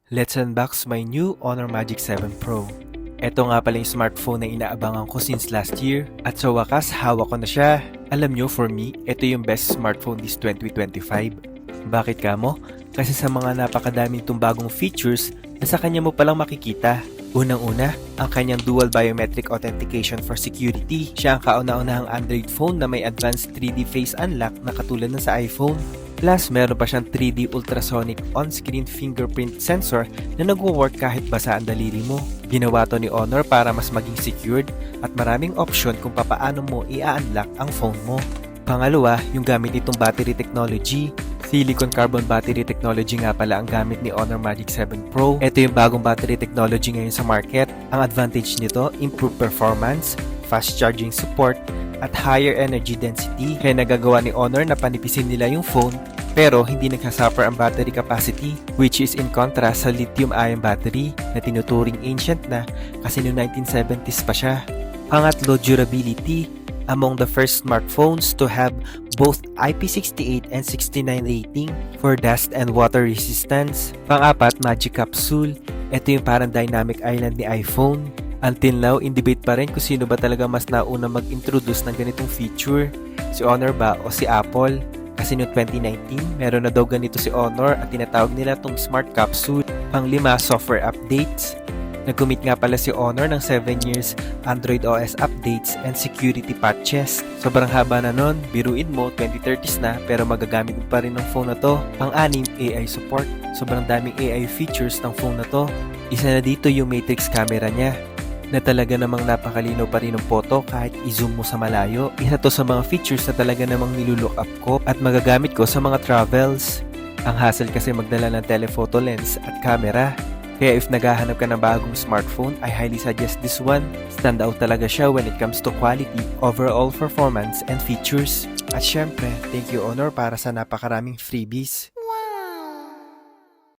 Let's unbox my new Honor Magic 7 Pro. Ito nga pala yung smartphone na inaabangan ko since last year at sa wakas hawak ko na siya. Alam nyo, for me, ito yung best smartphone this 2025. Bakit kamo? Kasi sa mga napakadaming itong bagong features na sa kanya mo palang makikita. Unang-una, ang kanyang dual biometric authentication for security. Siya ang kauna-unahang Android phone na may advanced 3D face unlock na katulad ng sa iPhone. Plus, meron pa siyang 3D ultrasonic on-screen fingerprint sensor na nagwo-work kahit basa ang daliri mo. Ginawa to ni Honor para mas maging secured at maraming option kung papaano mo i-unlock ang phone mo. Pangalawa, yung gamit nitong battery technology. Silicon carbon battery technology nga pala ang gamit ni Honor Magic 7 Pro. Ito yung bagong battery technology ngayon sa market. Ang advantage nito, improved performance, fast charging support, at higher energy density. Kaya nagagawa ni Honor na panipisin nila yung phone pero hindi nagsasuffer ang battery capacity, which is in contrast sa lithium-ion battery na tinuturing ancient na kasi noong 1970s pa siya. Pangatlo, durability. Among the first smartphones to have both IP68 and 69 rating for dust and water resistance. Pang-apat, Magic Capsule. Ito yung parang dynamic island ni iPhone. Until now, in debate pa rin kung sino ba talaga mas nauna mag-introduce ng ganitong feature, si Honor ba o si Apple? Kasi noong 2019, meron na daw ganito si Honor at tinatawag nila tong Smart Capsule. Pang-lima, software updates. Nag-commit nga pala si Honor ng 7 years Android OS updates and security patches. Sobrang haba na nun, biruin mo 2030s na pero magagamit mo pa rin ng phone na to. Pang-anim, AI support. Sobrang daming AI features ng phone na to. Isa na dito yung matrix camera niya na talaga namang napakalinaw pa rin ng photo kahit i-zoom mo sa malayo. Isa to sa mga features na talaga namang nilulook up ko at magagamit ko sa mga travels. Ang hassle kasi magdala ng telephoto lens at camera. Kaya if naghahanap ka ng bagong smartphone, I highly suggest this one. Stand out talaga siya when it comes to quality, overall performance, and features. At syempre, thank you Honor para sa napakaraming freebies.